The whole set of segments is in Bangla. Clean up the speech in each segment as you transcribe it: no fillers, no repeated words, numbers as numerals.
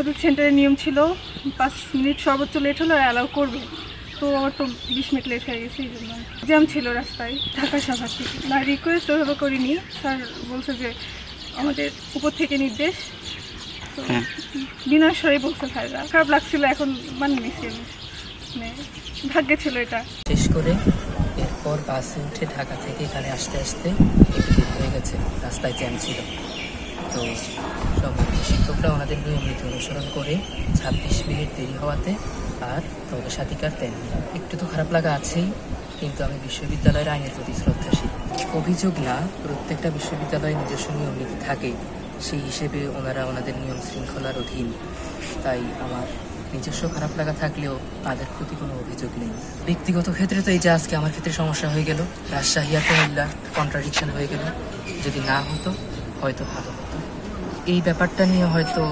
ওদের সেন্টারের নিয়ম ছিল 5 মিনিট সর্বোচ্চ লেট হলে অ্যালাউ করবে, তো আমার তো 20 মিনিট লেট হয়ে গেছে, এই জন্য জ্যাম ছিল রাস্তায় ঢাকা শহর থেকে। না রিকোয়েস্ট ওইভাবে করিনি, স্যার বলছে যে আমাদের উপর থেকে নির্দেশ, তো বিনা স্বরে বলছে স্যাররা। খারাপ লাগছিল, এখন মানে নিছি আমি, মানে ভাগ্যে ছিল এটা। শেষ করে এরপর বাসে উঠে ঢাকা থেকে এখানে আসতে আসতে একটু দেরি হয়ে গেছে, রাস্তায় জ্যাম ছিল। তো সব শিক্ষকরা ওনাদের নিয়মিত অনুসরণ করে 26 মিনিট দেরি হওয়াতে আর প্রবেশাধিকার দেননি। একটু তো খারাপ লাগা আছেই, কিন্তু আমি বিশ্ববিদ্যালয়ের আইনের প্রতি শ্রদ্ধাশীল। অভিযোগ না, প্রত্যেকটা বিশ্ববিদ্যালয়ে নিজস্ব নিয়ম নীতি থাকে, সেই হিসেবে ওনারা ওনাদের নিয়ম শৃঙ্খলার অধীন। তাই আমার নিজস্ব খারাপ লাগা থাকলেও তাদের প্রতি কোনো অভিযোগ নেই। ব্যক্তিগত ক্ষেত্রে তো এই যে আজকে আমার ক্ষেত্রে সমস্যা হয়ে গেল, রাজশাহী আর কুমিল্লা কন্ট্রাডিকশন হয়ে গেল। যদি না হতো হয়তো ভালো হতো। এই ব্যাপারটা নিয়ে হয়তো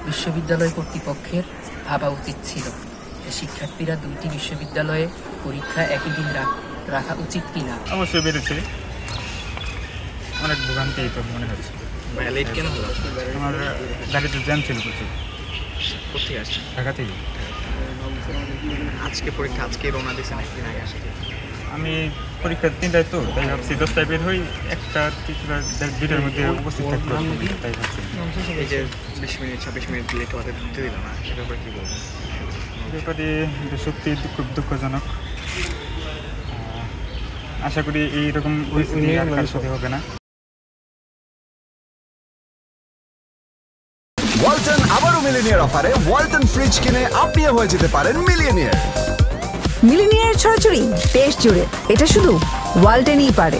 বিশ্ববিদ্যালয় কর্তৃপক্ষের ভাবা উচিত ছিল যে শিক্ষার্থীরা 2টি বিশ্ববিদ্যালয়ে পরীক্ষা একই দিন রাখা উচিত কিনা। অবশ্যই বেড়েছে, অনেক ভোগান্তি তো মনে হচ্ছে। লেট কেন হলো? আমার গাড়িতে জ্যাম ছিল প্রচুর। কোথায় আসছে? ঢাকা থেকে। আজকে পরীক্ষা আজকে রওনা দিয়েছে নাকি আগে আসে? আমি পরীক্ষা 3টায়, তো তাই ভাবছি 10টায় বের হই, 1টা 2টার মধ্যে উপস্থিত থাকতে পারবো, তাই ভাবছি। এই যে 20 মিনিট 26 মিনিট লেট হওয়াতে ঢুকতে দিল না, এ ব্যাপারে কী বলবো? ব্যাপারে সত্যি খুব দুঃখজনক। আশা করি এইরকম পরিস্থিতি আর কারোর সাথে হবে না। ওয়ালটন আবারও মিলিনিয়ার অফারে ওয়ালটন ফ্রিজ কিনে আপনিও হয়ে যেতে পারেন মিলিয়নিয়ার। মিলিনিয়ার ছড়াছড়ি দেশ জুড়ে, এটা শুধু ওয়ালটেনই পারে।